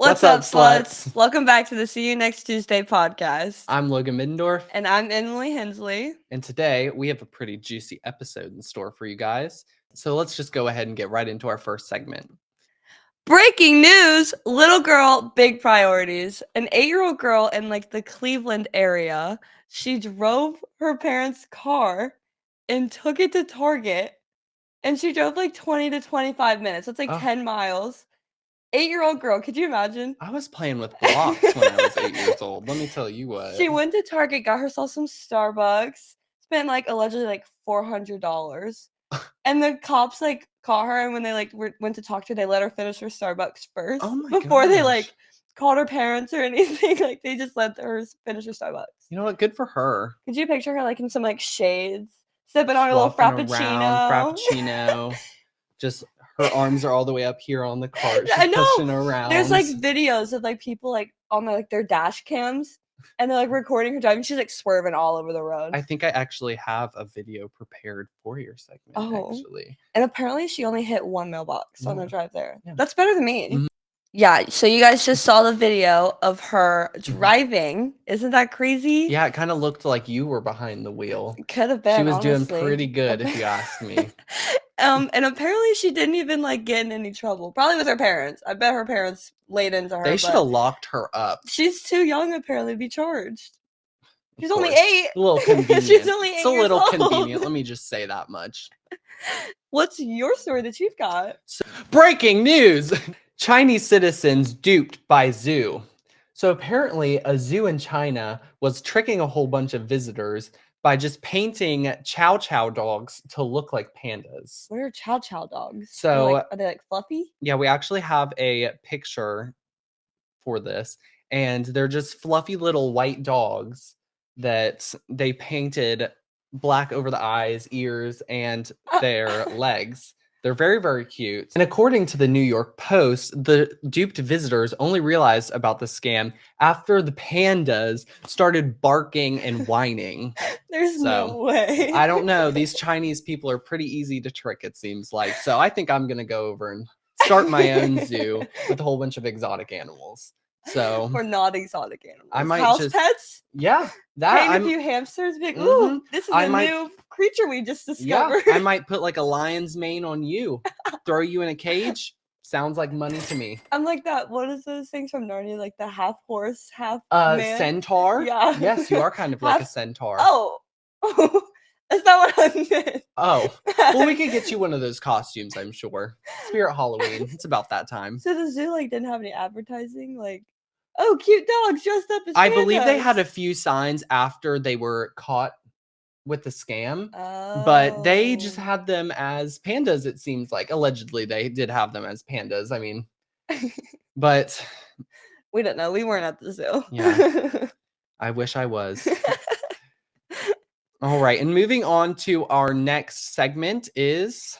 What's up, sluts? Welcome back to the See You Next Tuesday podcast. I'm Logan Middendorf. And I'm Emily Hensley. And today we have a pretty juicy episode in store for you guys. So let's just go ahead and get right into our first segment. Breaking news! Little girl, big priorities. An 8-year-old girl in the Cleveland area, she drove her parents' car and took it to Target. And she drove 20 to 25 minutes. That's 10 miles. 8-year-old girl, could you imagine? I was playing with blocks when I was 8 years old. Let me tell you what. She went to Target, got herself some Starbucks, spent allegedly $400. And the cops caught her, and when they went to talk to her, they let her finish her Starbucks first. Oh my before gosh. They called her parents or anything. They just let her finish her Starbucks. You know what? Good for her. Could you picture her in some shades, sipping on a little frappuccino? Just her arms are all the way up here on the cart. She's I know. Pushing around. There's videos of people on their dash cams, and they're recording her driving. She's swerving all over the road. I think I actually have a video prepared for your segment. Actually, and apparently she only hit one mailbox on her drive there. Yeah. That's better than me. Mm-hmm. Yeah, so you guys just saw the video of her driving. Isn't that crazy? Yeah, it kind of looked like you were behind the wheel. Could have been. She was honestly doing pretty good, if you ask me. And apparently she didn't even get in any trouble. Probably with her parents. I bet her parents laid into her. They should have locked her up. She's too young apparently to be charged. She's only 8. A little convenient. She's only 8 It's a little years old. convenient. Let me just say that much. What's your story that you've got? Breaking news! Chinese citizens duped by zoo. So apparently a zoo in China was tricking a whole bunch of visitors by just painting chow chow dogs to look like pandas. What are chow chow dogs? So are they fluffy? Yeah, we actually have a picture for this, and they're just fluffy little white dogs that they painted black over the eyes, ears, and their legs. They're very, very cute. And according to the New York Post, the duped visitors only realized about the scam after the pandas started barking and whining. There's no way. I don't know. These Chinese people are pretty easy to trick, it seems like. So I think I'm going to go over and start my own zoo with a whole bunch of exotic animals. So or not exotic animals. I might House pets? Yeah. That a few hamsters, ooh, this is new creature we just discovered. Yeah, I might put a lion's mane on you. Throw you in a cage. Sounds like money to me. I'm like that. What is those things from Narnia? The half horse, half man? Centaur? Yeah. Yes, you are kind of like a centaur. Oh. That's not what I meant. Oh. Well, we could get you one of those costumes, I'm sure. Spirit Halloween. It's about that time. So the zoo didn't have any advertising? Oh, cute dogs dressed up as pandas. I believe they had a few signs after they were caught with the scam, but they just had them as pandas, it seems like. Allegedly, they did have them as pandas. I mean, but we don't know. We weren't at the zoo. Yeah. I wish I was. All right, and moving on to our next segment is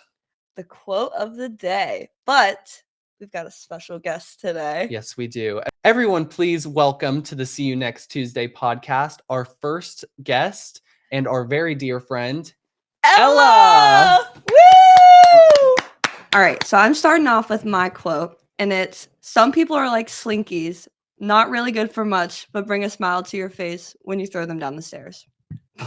the quote of the day. But we've got a special guest today. Yes, we do. Everyone, please welcome to the See You Next Tuesday podcast, our first guest and our very dear friend, Ella! Woo! All right, so I'm starting off with my quote, and it's, some people are like slinkies, not really good for much, but bring a smile to your face when you throw them down the stairs.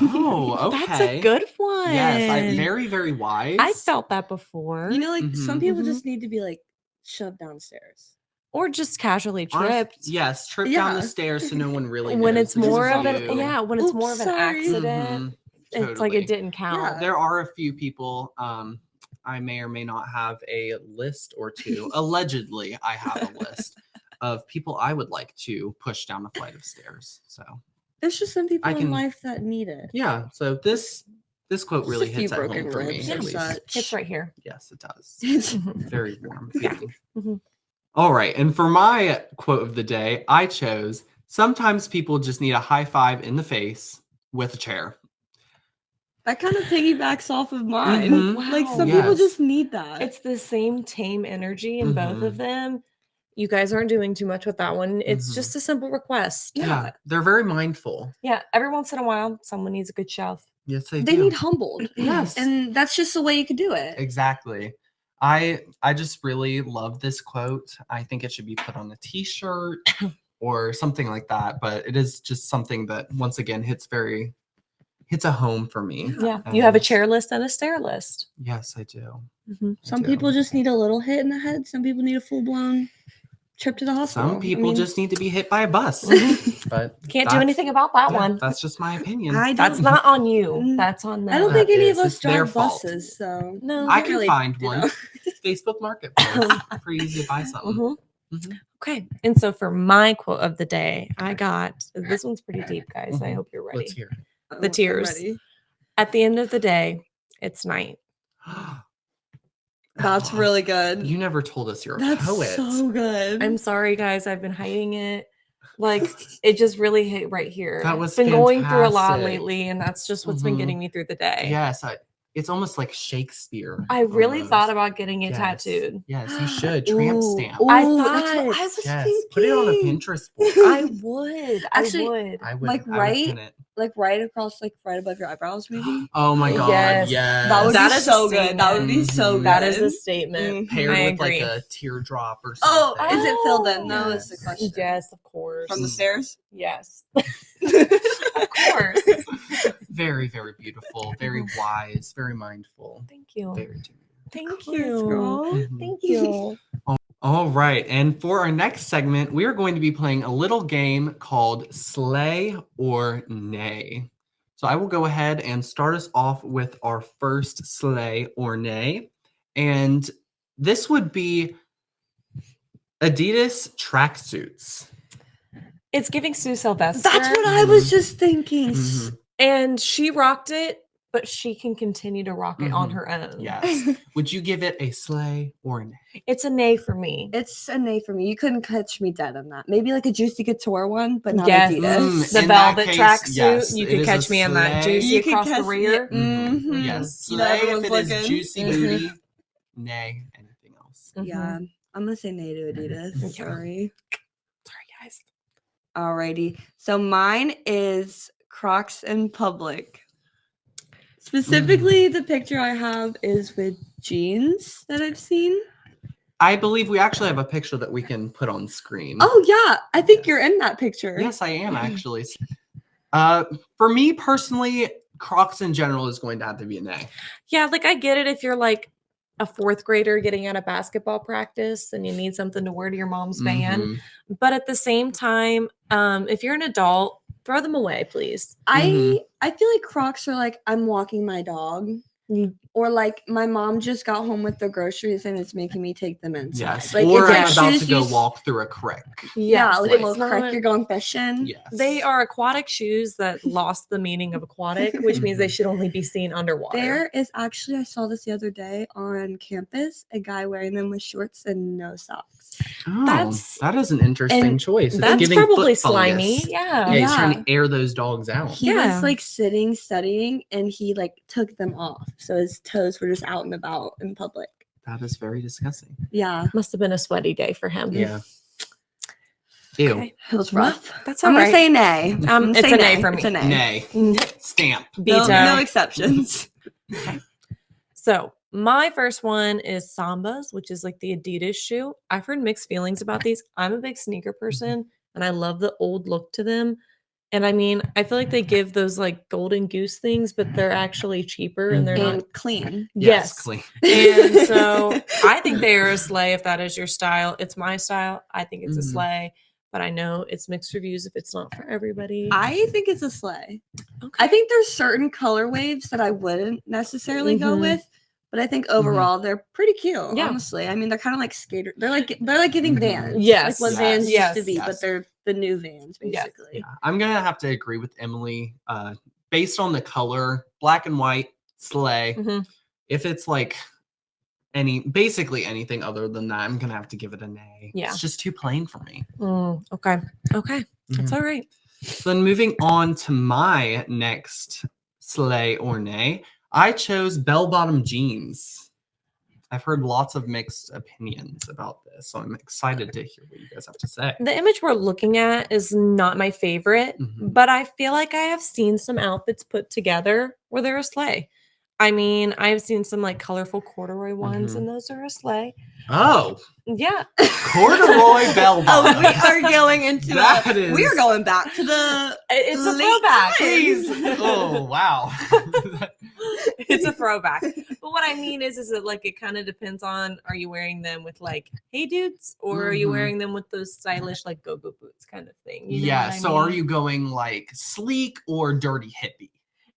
Oh, okay. That's a good one. Yes, very, very wise. I felt that before. Some people just need to be shoved downstairs. Or just casually tripped. Yes, trip down the stairs so no one really when knows it's more of an when it's more of an accident, it's like it didn't count. Yeah. There are a few people, I may or may not have a list or two. Allegedly, I have a list of people I would like to push down a flight of stairs. So there's just some people in life that need it. Yeah. So this quote really hits at home for me. It's right here. Yes, it does. It's very warm feeling. All right. And for my quote of the day, I chose, sometimes people just need a high five in the face with a chair. That kind of piggybacks off of mine. Wow. Some people just need that. It's the same tame energy in both of them. You guys aren't doing too much with that one. It's just a simple request. Yeah. They're very mindful. Yeah. Every once in a while, someone needs a good shove. Yes, they need humbled. Yes. And that's just the way you could do it. Exactly. I just really love this quote. I think it should be put on a t-shirt or something like that. But it is just something that once again hits a home for me. Yeah. You have a And chair list and a stair list. Yes, I do. Some do. people just need a little hit in the head. Some people need a full-blown trip to the hospital. Some people just need to be hit by a bus. But Can't do that's- anything about that yeah, one. That's just my opinion. That's not on you. That's on them. I don't That think any is- of us it's their drive fault. buses, so No. I can't can really, find you one. know. Facebook Marketplace. Pretty easy to buy something. Mhm. Mhm. Okay. And so for my quote of the day, I got this one's pretty deep, guys. I Mhm. hope you're ready. Let's hear. The tears. I'm ready. At the end of the day, it's night. That's really good. You never told us you're a That's poet. so good. I'm sorry, guys. I've been hiding it. Like it just really hit right here. That was been going through a lot fantastic. lately, and that's just what's been Mhm. getting me through the day. Yes, it's almost like Shakespeare. I really almost. thought about getting it Yes. tattooed. Yes, you should. Tramp Ooh, stamp. ooh, I that's what I thought- was Yes. thinking. Put it on a Pinterest board. I would. Actually, I would. I would. Like, I would right? pin it. Like right across, like right above your eyebrows, maybe. Oh my god. Yes. Yes. That would That be is a so good. That would be so statement. good. That is a statement. Mhm. Paired I with like agree. a teardrop or Oh, something. is it filled in? No, Yes. is the question. Yes, of course. From the stairs. Yes. Of course. Very, very beautiful. Very wise. Very mindful. Thank you. Very tender. Thank course, you. girl. Mhm. Thank you. All right. And for our next segment, we are going to be playing a little game called Slay or Nay. So I will go ahead and start us off with our first Slay or Nay. And this would be Adidas tracksuits. It's giving Sue Sylvester. That's what I was just thinking. Mhm. And she rocked it, but she can continue to rock it on Mhm. her own. Yes. Would you give it a Slay or a Nay? It's a nay for me. It's a nay for me. You couldn't catch me dead on that. Maybe like a Juicy Couture one, but not Yes. Adidas. The In that velvet case, tracksuit, yes, you it could is a catch me in that Slay. juicy You could across the catch- rear. Mhm. Yes. You know, Slay if everyone's it is looking. juicy Mhm. booty. Nay, anything else. Mhm. Yeah, I'm gonna say nay to Adidas. Yeah. Sorry. Sorry, guys. Alrighty. So mine is Crocs in public. Specifically, the picture I have is with jeans that I've seen. I believe we actually have a picture that we can put on screen. Oh yeah, I think Yes. you're in that picture. Yes, I am actually. For me personally, Crocs in general is going to have to be a nay. Yeah, like I get it if you're like a fourth grader getting out of basketball practice and you need something to wear to your mom's band. Mhm. But at the same time, if you're an adult, throw them away, please. Mhm. I feel like Crocs are like I'm walking my dog. Or like my mom just got home with the groceries and it's making me take them inside. Yes. Like Or it's I'm like about shoes to go you s- walk through a creek. Yeah, Yes, like a it's little creek. not- You're going fishing. Yes. They are aquatic shoes that lost the meaning of aquatic, which means they Mhm. should only be seen underwater. There is actually, I saw this the other day on campus, a guy wearing them with shorts and no socks. Oh, That's- that is an interesting and choice. It's That's giving probably foot slimy. fungus. Yeah. Yeah, he's trying Yeah. to air those dogs out. He Yeah. was like sitting, studying, and he like took them off. So his toes were just out and about in public. That is very disgusting. Yeah, Must have been a sweaty day for him. Yeah. Ew. Okay. it was Well, rough. That's I'm all gonna right. say nay. I'm gonna it's say a nay for It's me. a nay. Nay. Stamp. No, Veto. no exceptions. So my first one is Sambas, which is like the Adidas shoe. I've heard mixed feelings about these. I'm a big sneaker person and I love the old look to them. And I mean, I feel like they give those like golden goose things, but they're actually cheaper and they're And not. clean. Yes. Clean. And so I think they are a slay if that is your style. It's my style. I think it's a Mhm. slay, but I know it's mixed reviews if it's not for everybody. I think it's a sleigh. Okay. I think there's certain color waves that I wouldn't necessarily go Mhm. with, but I think overall they're pretty cute. Yeah. Honestly, I mean they're kind of like skater. They're like giving Mhm. Vans. Yes. like what Yes. Vans used to be, Yes. but they're the new Vans Yes. basically. Yeah, I'm gonna have to agree with Emily. Based on the color, black and white, slay. Mhm. If it's like basically anything other than that, I'm gonna have to give it a nay. Yeah. It's just too plain for me. Okay. Okay. That's Mhm. all right. So then moving on to my next slay or nay, I chose bell-bottom jeans. I've heard lots of mixed opinions about this, so I'm excited to hear what you guys have to say. The image we're looking at is not my favorite, Mhm. but I feel like I have seen some outfits put together where they're a sleigh. I mean, I've seen some like colorful corduroy ones, Mhm. and those are a sleigh. Oh, Yeah. corduroy bell Oh, we bottoms. are going into That we are is- going back to the It's a late throwback. Please. times. Oh, wow. It's a throwback. But what I mean is it like it kind of depends on, are you wearing them with like hey dudes, or are you Mhm. wearing them with those stylish like go-go boots kind of thing? You know Yeah. what I So are mean? you going like sleek or dirty hippie?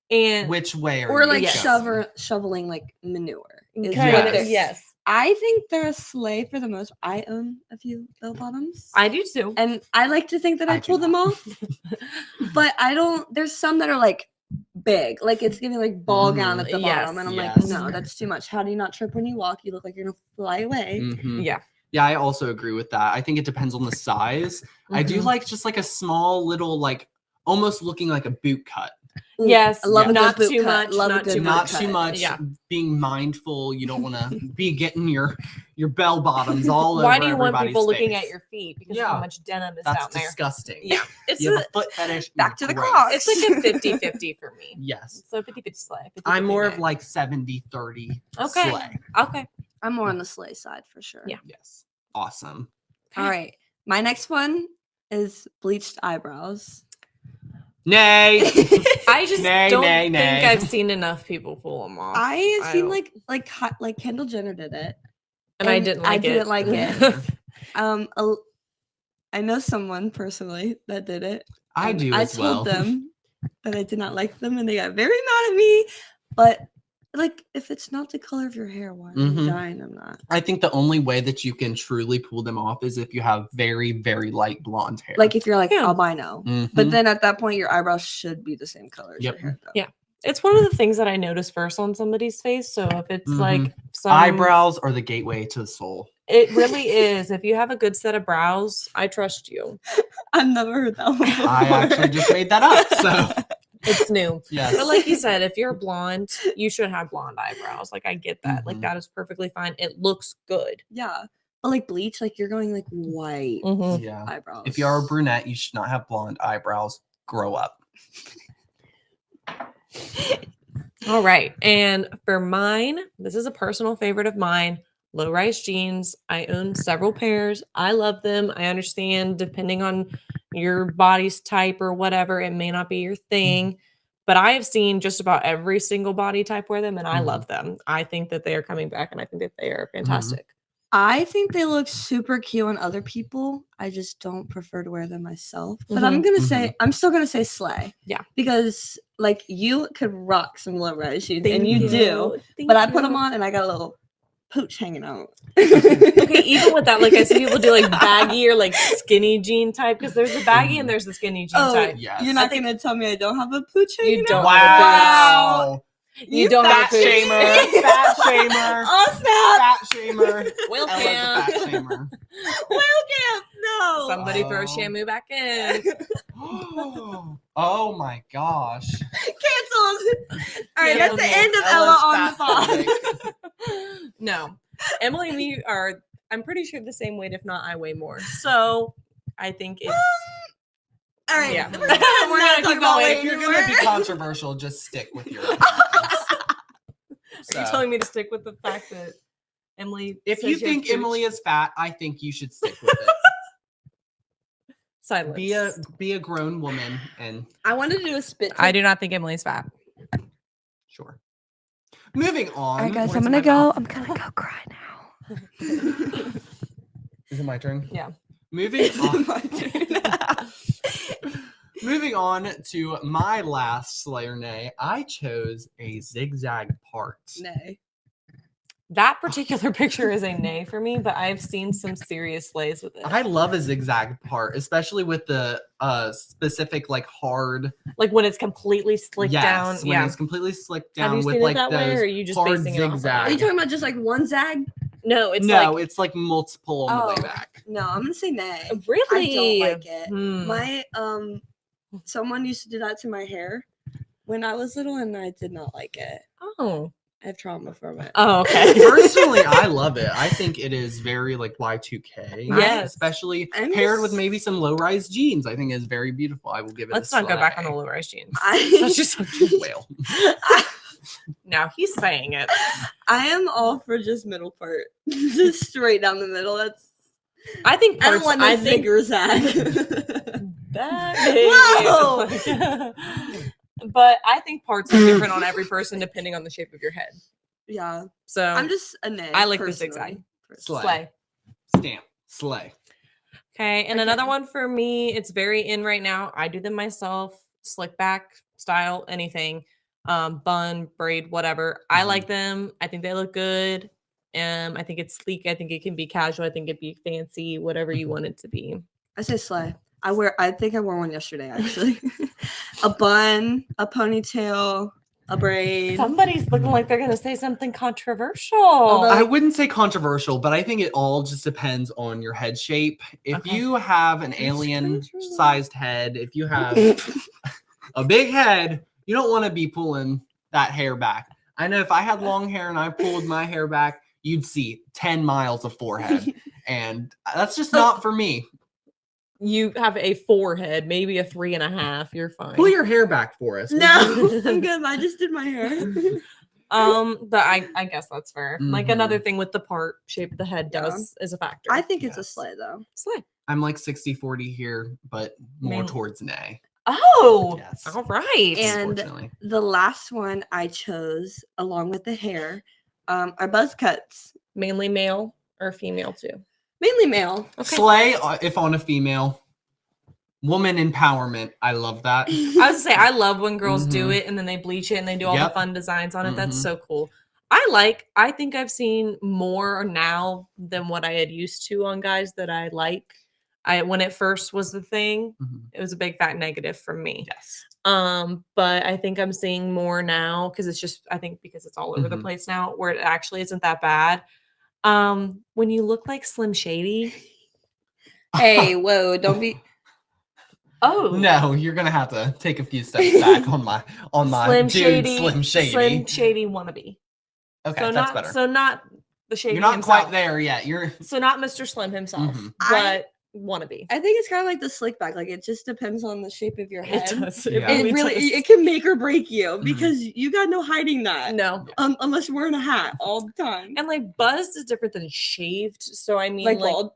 And Which way are Or you like Yes. going? shoveling like manure. Is kind what of, they're- yes. I think they're a sleigh for the most. I own a few bell bottoms. I do too. And I like to think that I I do pull them not. off. But I don't there's some that are like big. Like it's giving like ball gown at the Yes, bottom. And I'm yes. like, no, that's too much. How do you not trip when you walk? You look like you're gonna fly away. Mhm. Yeah. Yeah, I also agree with that. I think it depends on the size. I do Mhm. like just like a small little like almost looking like a boot cut. Ooh, Yes, I love a not good boot too cut. much, Love a not good too boot Not cut. too much. Yeah. Being mindful. You don't want to be getting your bell bottoms all Why over do you want everybody's people looking face. at your feet because of Yeah. how much denim is That's down there? disgusting. Yeah. It's You have a, a foot fetish. Back to the gross. Crocs. it's like a 50-50 for me. Yes. So 50-50 sleigh. 50-50 I'm more of day. like 70-30 Okay. sleigh. Okay. I'm more on the sleigh side for sure. Yeah. Yes. Awesome. All right. My next one is bleached eyebrows. Nay. I just Nay, don't nay, think nay. I've seen enough people pull them off. I have seen don't- like Kendall Jenner did it. and I didn't like it. I didn't like it. I know someone personally that did it. I and do I as well. told them that I did not like them, and they got very mad at me. But like, if it's not the color of your hair, why are Mhm. you dying? I'm not. I think the only way that you can truly pull them off is if you have very, very light blonde hair. Like if you're like Yeah. albino, Mhm. but then at that point, your eyebrows should be the same color as Yep. your hair. Though. Yeah. It's one of the things that I notice first on somebody's face. So if it's like some eyebrows are the gateway to the soul. it really is. If you have a good set of brows, I trust you. I've never heard that one before. I actually just made that up. So It's new. yes. But like you said, if you're blonde, you should have blonde eyebrows. Like I get that. Like Mhm. that is perfectly fine. It looks good. Yeah, but like bleach, like you're going like white Mhm. Yeah. eyebrows. If you are a brunette, you should not have blonde eyebrows. Grow up. All right. And for mine, this is a personal favorite of mine. Low-rise jeans. I own several pairs. I love them. I understand depending on your body's type or whatever, it may not be your thing. But I have seen just about every single body type wear them, and I love them. I think that they are coming back, and I think that they are fantastic. I think they look super cute on other people. I just don't prefer to wear them myself. But I'm gonna say I'm still gonna say slay. Yeah. Because like you could rock some low rise jeans, and Thank you do. Thank But I put them you. on and I got a little pooch hanging out. Okay, even with that, like I see people do like baggy or like skinny jean type because there's the baggy and there's the skinny jean Oh, type. Yes. you're not gonna tell me I don't have a pooch hanging out? don't Wow. You don't have Fat a pooch. shamer. Fat shamer. Oh snap! Fat shamer. Will Ella's a fat camp. shamer. Will camp, no. Somebody throw Oh. Shamu back in. Oh my gosh. Canceled. All right, that's the Canceled. end of Ella's Ella on the fat pod. phobic. No. Emily and me are, I'm pretty sure the same weight, if not I weigh more. So I think it's All right, Yeah. we're not talking keep about going. weight If you're anymore. gonna be controversial, just stick with your opinions. Are you telling me to stick with the fact that Emily If says you have think pooch? Emily is fat, I think you should stick with it. Silence. Be a grown woman and I wanted to do a spit take. I do not think Emily's fat. sure. Moving on. All right, guys, What I'm is gonna my go. mouth? I'm gonna go cry now. Is it my turn? Yeah. Moving on. My turn. Moving on to my last Slayer Nay, I chose a zigzag part. Nay. That particular picture is a nay for me, but I've seen some serious slays with it. I love a zigzag part, especially with the specific like hard. Like when it's completely slicked down. When Yeah. it's completely slicked Have down you with seen it like that way, those or are you just hard basing it off of zigzag. Are you talking about just like one zag? No, it's no, like it's like multiple on the way Oh. back. No, I'm gonna say nay. really. I don't like it. Hmm. My someone used to do that to my hair when I was little, and I did not like it. Oh. I have trauma from it. Oh, okay. Personally, I love it. I think it is very like Y2K. Yes. Especially I'm paired with just- maybe some low-rise jeans. I think is very beautiful. I will give it Let's a not go back on slay. the low rise jeans. I- That's just Well, Now he's saying it. I am all for just middle part. Just straight down the middle. That's I think I parts. don't want no I think zag. that Whoa! But I think parts are different on every person depending on the shape of your head. Yeah. So I'm just a nay. I like the personally. zigzag. Slay. Slay. Stamp. Slay. Okay, and Okay. another one for me, it's very in right now. I do them myself, slick back style, anything, bun, braid, whatever. I Mhm. like them. I think they look good. I think it's sleek. I think it can be casual. I think it'd be fancy, whatever you Mhm. want it to be. I say slay. I think I wore one yesterday actually. A bun, a ponytail, a braid. Somebody's looking like they're gonna say something controversial. Although- I Like- wouldn't say controversial, but I think it all just depends on your head shape. If Okay. you have an That's alien-sized head, if you have a big head, you don't want to be pulling that hair back. I know if I had long hair and I pulled my hair back, you'd see 10 miles of forehead. And that's just not for me. You have a forehead, maybe a 3.5. You're fine. Pull your hair back for us. would No, you? I'm good. I just did my hair. But I guess that's fair. Like Mhm. another thing with the part shape of the head Yeah. does is a factor. I think it's a Yes. slay though. Slay. I'm like 60-40 here, but more Man. towards nay. Oh, Yes. all right. And- Unfortunately. The last one I chose, along with the hair, are buzz cuts. Mainly male or female too. Mainly male. Okay. Slay if on a female. Woman empowerment. I love that. I was gonna say I love when girls do Mhm. it and then they bleach it and they do all Yep. the fun designs on it. That's Mhm. so cool. I think I've seen more now than what I had used to on guys that I like. When it first was the thing, Mhm. it was a big fat negative for me. Yes. But I think I'm seeing more now because it's just I think because it's all over the Mhm. place now where it actually isn't that bad. When you look like Slim Shady. Hey, whoa! Don't be. Oh No, you're gonna have to take a few steps back on my Slim dude Shady, Slim Shady. Slim Shady wannabe. Okay, So that's not better. so not the Shady You're not himself. quite there yet. You're So not Mr. Slim himself, Mhm. but wannabe. I think it's kind of like the slick back. Like it just depends on the shape of your head. It does. Yeah. It really does. it can make or break you Mhm. because you got no hiding that. No. Unless you're wearing a hat all the time. And like buzzed is different than shaved. So I mean Like like bald.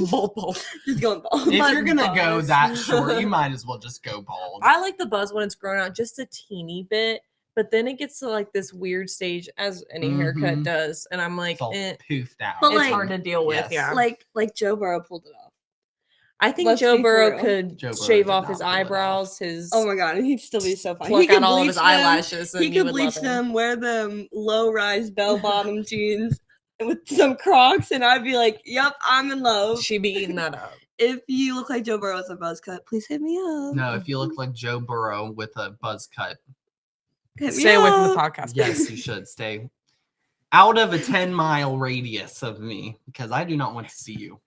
bald. Just going bald. if But you're gonna go buzz. that short, you might as well just go bald. I like the buzz when it's grown out just a teeny bit, but then it gets to like this weird stage as any haircut Mhm. does, and I'm like, It's all eh, poofed out. But, it's like- hard to deal with. Yes. Yeah, like Joe Burrow pulled it off. I think let's Joe be for Burrow real. could Joe Burrow shave did off not his pull it off. eyebrows, his Oh my god, and he'd still be so fine. pluck He could out all of bleach his them. eyelashes, and He you could would bleach love him. them, wear them low-rise bell-bottom jeans with some Crocs, and I'd be like, "Yep, I'm in love." She'd be eating that up. If you look like Joe Burrow with a buzz cut, please hit me up. No, if you look like Joe Burrow with a buzz cut, Hit me Stay away from the up. podcast. yes, you should stay out of a 10-mile radius of me because I do not want to see you.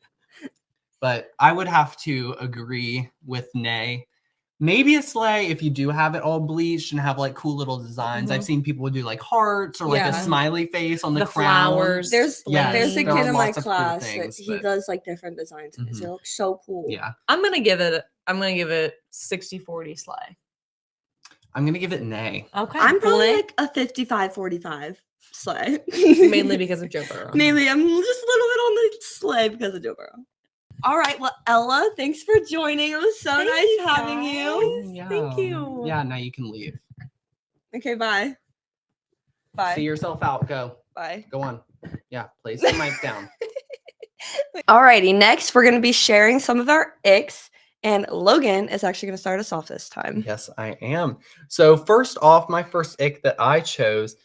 But I would have to agree with Nay. Maybe a slay if you do have it all bleached and have like cool little designs. I've Mhm. seen people do like hearts or like Yeah. a smiley face on the, The crown. flowers. There's Yes, there's a there kid are in my lots of cool class things, that he but- does like different designs. And Mhm. It looks so cool. Yeah, I'm gonna give it 60-40 slay. I'm gonna give it Nay. Okay, I'm probably Slay, like a 55-45 slay. mainly because of Joe Burrow. Mainly, I'm just a little bit on the slay because of Joe Burrow. All right, well, Ella, thanks for joining. It was so Thank nice you, having guys. you. Yeah. Thank you. Yeah, now you can leave. Okay, bye. Bye. See yourself out. Go. Bye. Go on. Yeah, place the mic down. Alrighty, next we're gonna be sharing some of our icks, and Logan is actually gonna start us off this time. Yes, I am. So first off, my first ick that I chose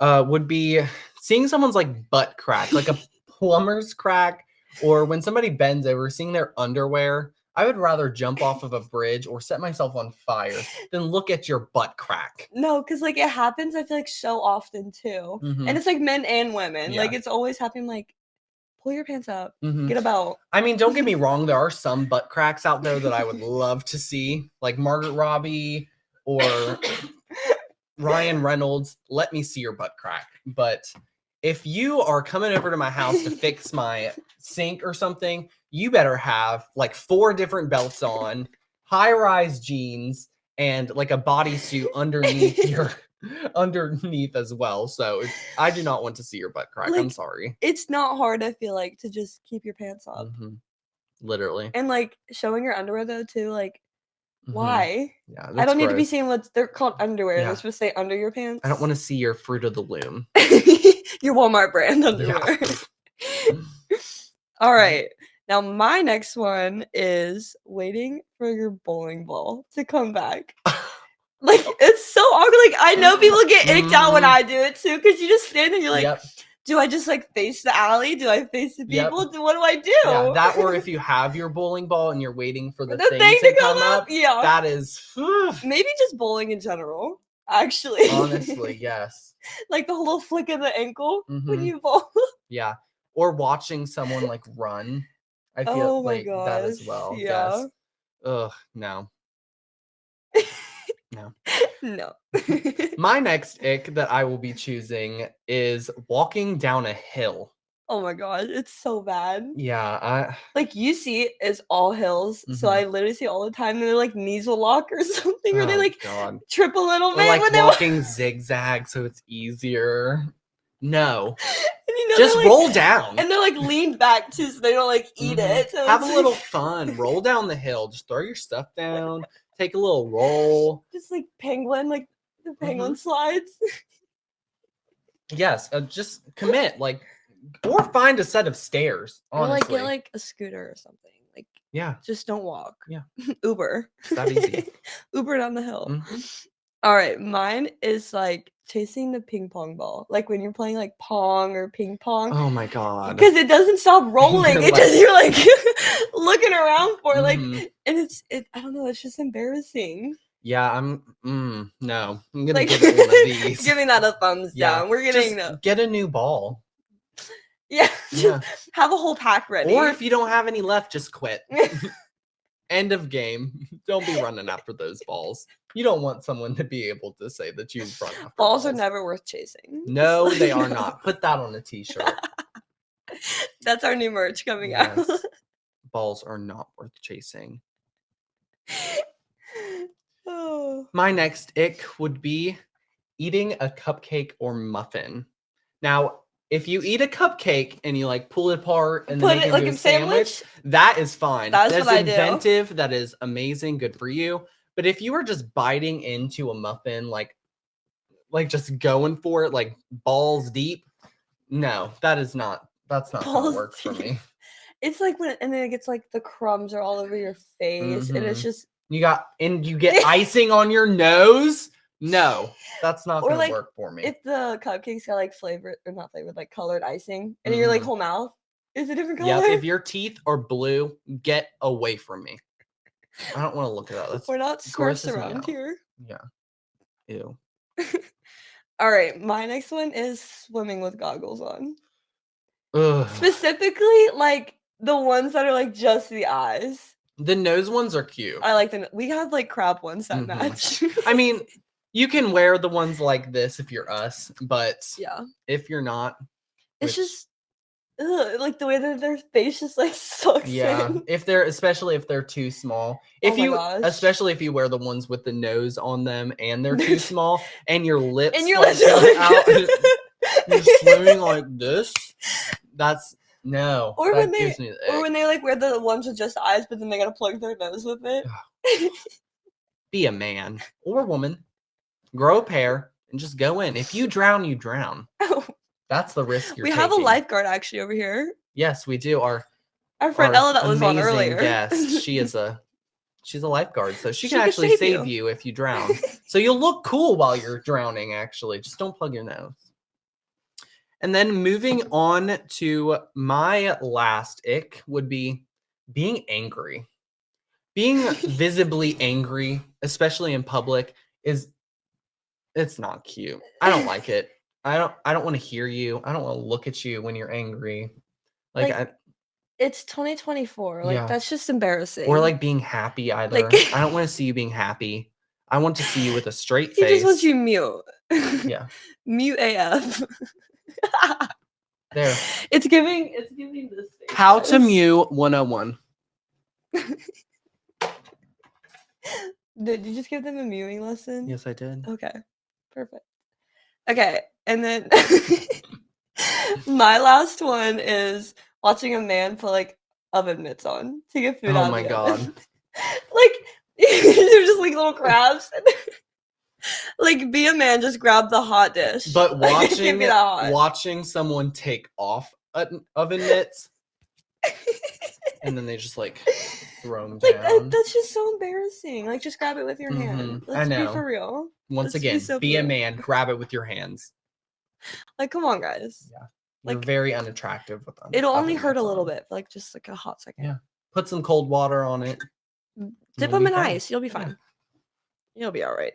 would be seeing someone's like butt crack, like a plumber's crack, or when somebody bends over, seeing their underwear. I would rather jump off of a bridge or set myself on fire than look at your butt crack. No, because like it happens, I feel like so often too, Mhm. and it's like men and women. Like Yeah. it's always happening. Like, pull your pants up, Mhm. get a belt. I mean, don't get me wrong. There are some butt cracks out there that I would love to see, like Margaret Robbie or Ryan Reynolds. Let me see your butt crack. But if you are coming over to my house to fix my sink or something, you better have like 4 different belts on, high-rise jeans, and like a bodysuit underneath your underneath as well. So I do not want to see your butt crack. I'm Like, sorry. It's not hard, I feel like, to just keep your pants up. Mhm. Literally. And, like, showing your underwear, though, too, like, Mhm. why? Yeah, I that's don't need to be gross. seeing they're called underwear. Yeah. They're supposed to stay under your pants. I don't want to see your Fruit of the Loom. Your Walmart brand Yeah. underwear. All right. Now, my next one is waiting for your bowling ball to come back. Like, it's so awkward. Like, I know people get icked out when I do it too, because you just stand and you're like, Yep. do I just like face the alley? Do I face the Yep. people? What do I do? Yeah, that or if you have your bowling ball and you're waiting for the The thing to come up, yeah. that is Maybe just bowling in general, actually. honestly, yes. Like the whole little flick of the ankle when Mhm. you bowl. Yeah. Or watching someone like run. I feel Oh my like that as gosh, well. yeah. Yes. Ugh, no. No. No. My next ick that I will be choosing is walking down a hill. Oh my god, it's so bad. Yeah, Like UC is all hills, so Mhm. I literally see all the time and they're like knees will lock or something, or they oh like god. trip a little Or bit like when they walk. walking zigzag so it's easier. No. And you know, Just they're like, roll down. and they're like leaned back too, so they don't like eat Mhm. it. So Have a it's little like, fun. Roll down the hill. Just throw your stuff down. Take a little roll. just like penguin, like the penguin Mhm. slides. Yes, just commit. Like, or find a set of stairs. Or like Honestly, get like a scooter or something. Like yeah, just don't walk. Yeah. Uber. it's that easy. Uber down the hill. Mhm. All right, mine is like chasing the ping pong ball. Like when you're playing like pong or ping pong. Oh my god. Because it doesn't stop rolling. You're It like- just you're like looking around for it, like, Mhm. and I don't know, it's just embarrassing. Yeah, no. I'm gonna Like give it one of these. giving that a thumbs Yeah, down. We're getting just get a new ball. yeah, Yeah. just have a whole pack ready. Or if you don't have any left, just quit. End of game. Don't be running after those balls. You don't want someone to be able to say that you've run after balls are never worth chasing. No, Just they like, are no. not. Put that on a t-shirt. That's our new merch coming out. Yes. Balls are not worth chasing. Oh. My next ick would be eating a cupcake or muffin. Now, if you eat a cupcake and you like pull it apart and then Put make it it like into a a sandwich, sandwich? that is fine. That's That's what I do. inventive. That is amazing. Good for you. But if you are just biting into a muffin, like just going for it, like balls deep, no, that's not gonna Balls work for deep. me. It's like when and then it gets like the crumbs are all over your face and it's Mhm. just You get icing on your nose. No, that's not or gonna like work for me. if the cupcakes got like flavored or not flavored, like colored icing, and your like Mhm. whole mouth is a different color. Yep, if your teeth are blue, get away from me. I don't want to look at that. That's We're not Smurfs grosses me around out. here. Yeah. Ew. All right, my next one is swimming with goggles on. Ugh. Specifically, like the ones that are like just the eyes. The nose ones are cute. I like we have like crab ones that Mhm. match. I mean, you can wear the ones like this if you're us, but yeah, if you're not, it's which- just like the way that their face just like sucks yeah, in. especially if they're too small. Oh my gosh. Especially if you wear the ones with the nose on them and they're too small and your lips And your like lips are come like out, you're swimming like this. That's no. Or that when they gives me the or ick. when they like wear the ones with just eyes, but then they gotta plug their nose with it. Be a man or woman, grow a pair, and just go in. If you drown, you drown. Oh, That's the risk you're we taking. have a lifeguard actually over here. Yes, we do. Our friend Ella that was on amazing earlier. guest. She's a lifeguard, so she can She could actually save save you. you if you drown. So you'll look cool while you're drowning. Actually, just don't plug your nose. And then moving on to my last ick would be being angry. Being visibly angry, especially in public, it's not cute. I don't like it. I don't want to hear you. I don't want to look at you when you're angry. Like, it's 2024. Like Yeah. that's just embarrassing. Or like being happy either. Like- I don't want to see you being happy. I want to see you with a straight he face. just wants you mute. Yeah. Mute AF. There. It's giving this face. How to guys. mute 101. Did you just give them a mewing lesson? Yes, I did. Okay. Perfect. Okay, and then my last one is watching a man put like oven mitts on to get food Oh out of my the God. oven. Like they're just like little crabs. Like be a man, just grab the hot dish. But Like, it can't be that hot. watching someone take off oven mitts and then they just like throw them Like down. that's just so embarrassing. Like just grab it with your hand. I Let's be know. for real. Once Let's be again, so be for a real. man, grab it with your hands. Like come on, guys. Yeah. You're Like very unattractive with them. it'll only hurt a little bit, like just like a hot second. Yeah. Put some cold water on it. Dip You'll them be in fine. ice. You'll be Yeah. fine. You'll be all right.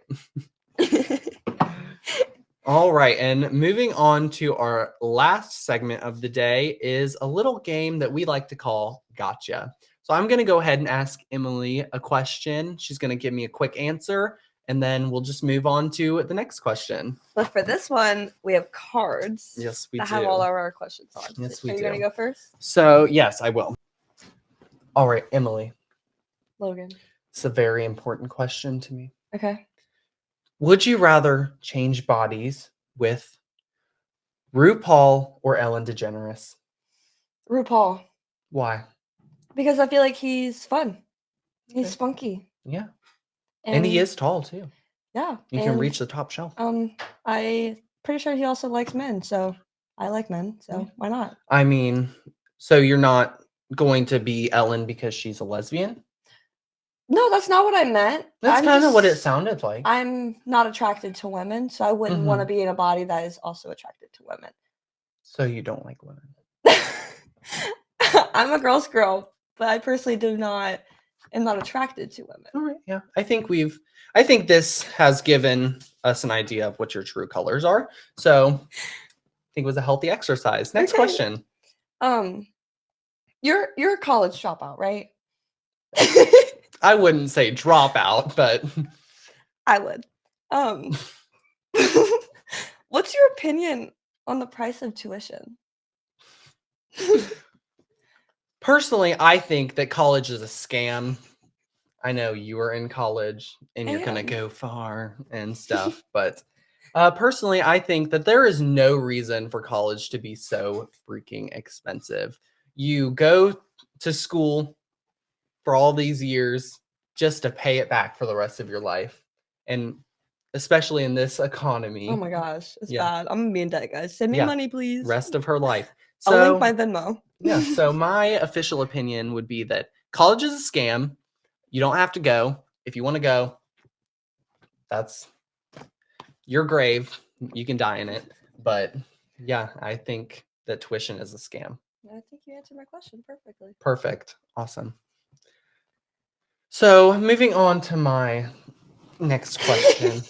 All right, and moving on to our last segment of the day is a little game that we like to call Gotcha. So I'm going to go ahead and ask Emily a question. She's going to give me a quick answer, and then we'll just move on to the next question. But for this one, we have cards. Yes, we that do. have all of our questions on. Yes, Are we you going to do. go first? So, yes, I will. All right, Emily. Logan. It's a very important question to me. Okay. Would you rather change bodies with RuPaul or Ellen DeGeneres? RuPaul. Why? Because I feel like he's fun. He's Okay. spunky. Yeah. And he is tall too. Yeah. You can reach the top shelf. I pretty sure he also likes men, so I like men, so why not? I mean, so you're not going to be Ellen because she's a lesbian? No, that's not what I meant. That's kind of what it sounded like. I'm not attracted to women, so I wouldn't want to be in a body that is also attracted to women. So you don't like women? I'm a girl's girl, but I personally am not attracted to women. All right, yeah. I think this has given us an idea of what your true colors are. So I think it was a healthy exercise. Next question. You're a college dropout, right? I wouldn't say dropout, but I would. What's your opinion on the price of tuition? Personally, I think that college is a scam. I know you are in college and you're going to go far and stuff, but personally, I think that there is no reason for college to be so freaking expensive. You go to school for all these years just to pay it back for the rest of your life. And especially in this economy. Oh my gosh, it's bad. I'm gonna be in debt, guys. Send me money, please. Rest of her life. I'll link my Venmo. Yeah, so my official opinion would be that college is a scam. You don't have to go. If you want to go, that's your grave. You can die in it. But yeah, I think that tuition is a scam. I think you answered my question perfectly. Perfect. Awesome. So moving on to my next question.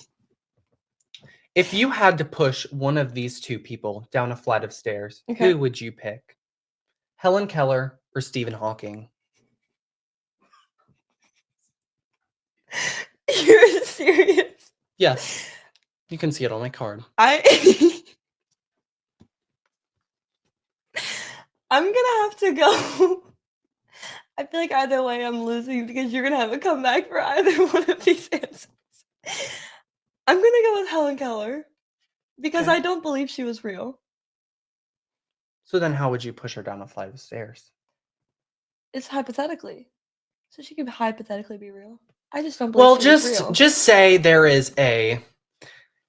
If you had to push one of these two people down a flight of stairs, who would you pick? Helen Keller or Stephen Hawking? You're serious? Yes. You can see it on my card. I'm gonna have to go. I feel like either way I'm losing because you're gonna have a comeback for either one of these answers. I'm gonna go with Helen Keller because I don't believe she was real. So then how would you push her down a flight of stairs? It's hypothetically. So she could hypothetically be real. I just don't believe she was real. Just say there is a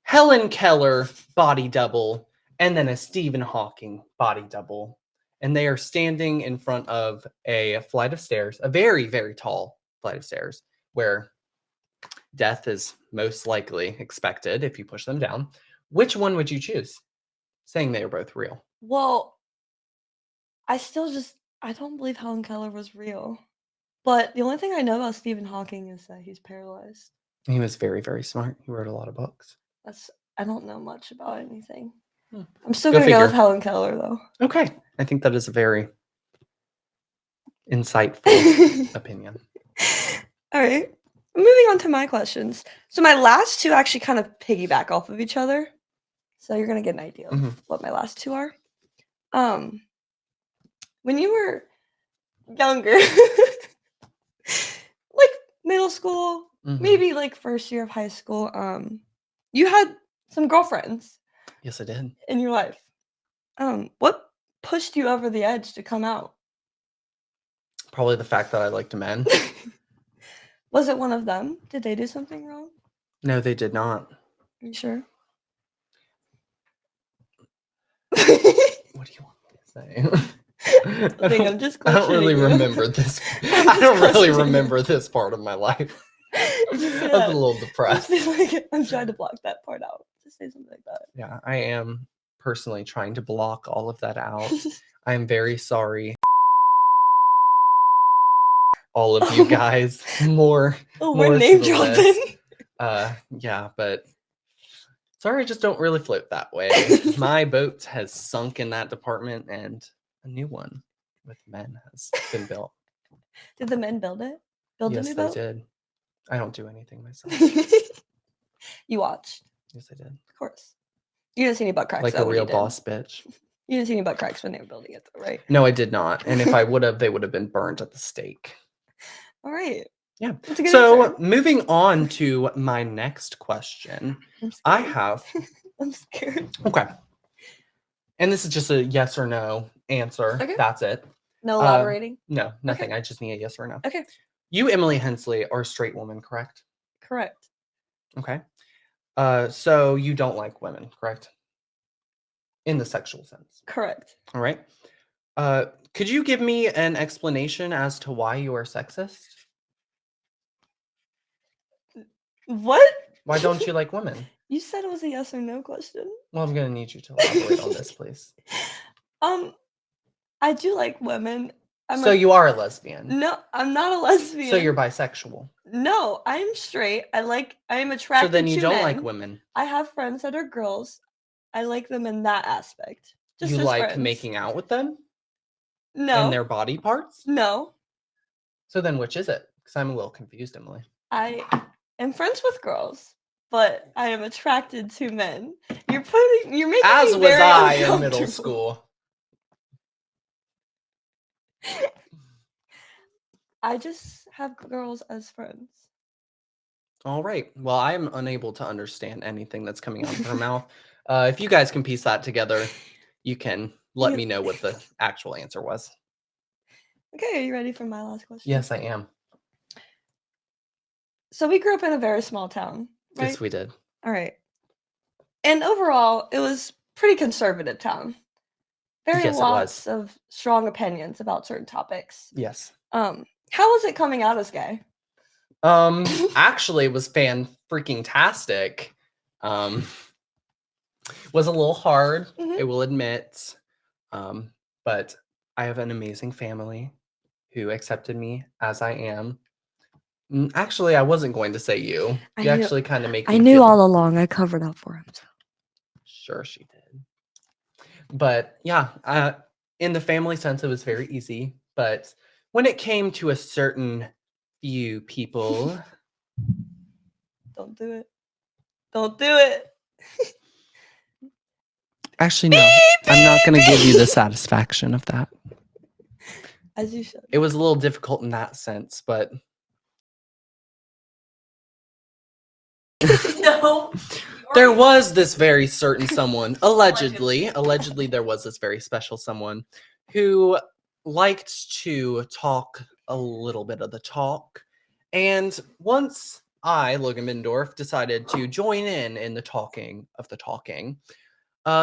Helen Keller body double and then a Stephen Hawking body double. And they are standing in front of a flight of stairs, a very, very tall flight of stairs, where death is most likely expected if you push them down. Which one would you choose? Saying they are both real. Well, I don't believe Helen Keller was real. But the only thing I know about Stephen Hawking is that he's paralyzed. He was very, very smart. He wrote a lot of books. I don't know much about anything. I'm still going to go with Helen Keller, though. Okay. I think that is a very insightful opinion. All right. Moving on to my questions. So my last two actually kind of piggyback off of each other. So you're going to get an idea of what my last two are. When you were younger, like middle school, maybe like first year of high school, you had some girlfriends. Yes, I did. in your life. What pushed you over the edge to come out? Probably the fact that I liked men. Was it one of them? Did they do something wrong? No, they did not. Are you sure? What do you want me to say? I'm just I don't really questioning you. remember this. I'm I don't just really questioning you. remember this part of my life. Just say I was that. a little Just depressed. be like, I'm trying to block that part out. Just say something like that. Yeah, I am personally trying to block all of that out. I am very sorry. All of you guys. More We're to name the dropping. list. Yeah, but sorry, I just don't really float that way. My boat has sunk in that department, and a new one with men has been built. Did the men build it? Build a Yes, new they boat? did. I don't do anything myself. You watched, Yes, I did. of course. You didn't see any butt cracks. Like though, a when you real did. boss bitch. You didn't see any butt cracks when they were building it, though, right? No, I did not. And if I would have, they would have been burned at the stake. All right. Yeah. That's a good So answer. moving on to my next question, I'm I scared. have. I'm scared. Okay. And this is just a yes or no answer. Okay. That's it. No elaborating? No, nothing. I just need a yes or no. Okay. You, Emily Hensley, are a straight woman, correct? Correct. Okay. So you don't like women, correct? In the sexual sense. Correct. All right. Could you give me an explanation as to why you are sexist? What? Why don't you like women? You said it was a yes or no question. Well, I'm going to need you to elaborate on this, please. I do like women. So you are a lesbian. No, I'm not a lesbian. So you're bisexual. No, I'm straight. I am attracted to So then you don't men. like women. I have friends that are girls. I like them in that aspect. Just You as like friends. making out with them? No. And their body parts? No. So then which is it? Because I'm a little confused, Emily. I am friends with girls, but I am attracted to men. You're making As me was very I in middle uncomfortable. school. I just have girls as friends. All right. Well, I am unable to understand anything that's coming out of her mouth. If you guys can piece that together, you can let me know what the actual answer was. Okay, are you ready for my last question? Yes, I am. So we grew up in a very small town, right? Yes, we did. All right. And overall, it was pretty conservative town. Very Yes, it lots of strong opinions about certain topics. Yes. How was it coming out as gay? Actually, it was freaking-tastic. Was a little hard, I will admit. But I have an amazing family who accepted me as I am. Actually, I wasn't going to say you. You actually kind of make me I knew feel... all along. I covered up for him. So. Sure, she did. But yeah, in the family sense, it was very easy. But when it came to a certain few people... Don't do it. Don't do it. Actually, no. I'm not going to give you the satisfaction of that. As you should. It was a little difficult in that sense, but... No. There was this very certain someone, allegedly there was this very special someone who liked to talk a little bit of the talk. And once I, Logan Middendorf, decided to join in the talking of the talking,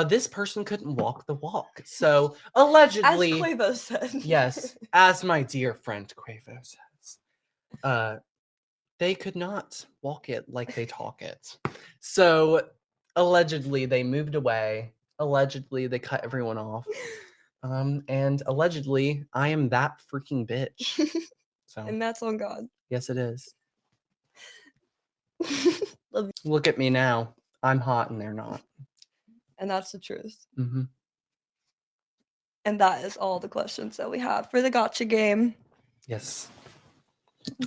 this person couldn't walk the walk. So allegedly, as Quavo said. Yes, as my dear friend Quavo says, they could not walk it like they talk it. So allegedly they moved away. Allegedly they cut everyone off. And allegedly I am that freaking bitch. So And that's on God. yes, it is. Look at me now. I'm hot and they're not. And that's the truth. Mm-hmm. And that is all the questions that we have for the gotcha game. Yes.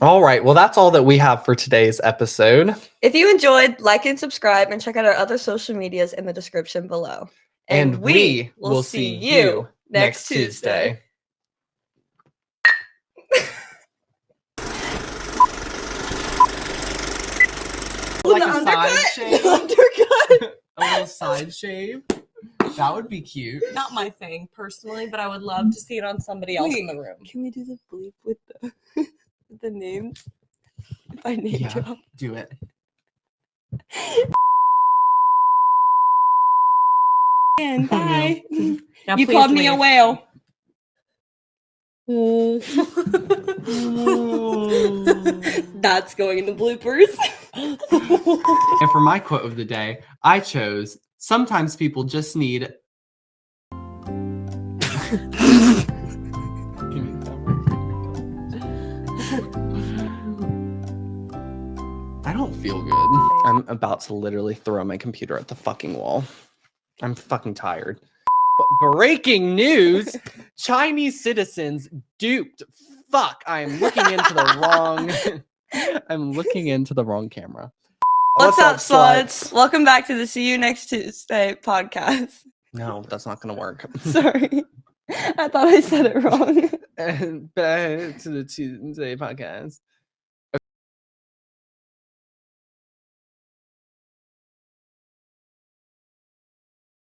All right. Well, that's all that we have for today's episode. If you enjoyed, like and subscribe and check out our other social medias in the description below. And we will see you next Tuesday. The undercut? The undercut. side shave. That would be cute. Not my thing personally, but I would love to see it on somebody else in the room. Can we do the bleep with the with the names? If I name Yeah, drop. do it. And bye. Now, You please called me a leave. whale. That's going in the bloopers. And for my quote of the day, I chose, sometimes people just need... I don't feel good. I'm about to literally throw my computer at the fucking wall. I'm fucking tired. Breaking news! Chinese citizens duped. Fuck, I am looking into the wrong... I'm looking into the wrong camera. What's up, sluts? Welcome back to the See You Next Tuesday podcast. No, that's not gonna work. Sorry. I thought I said it wrong. And back to the Tuesday podcast.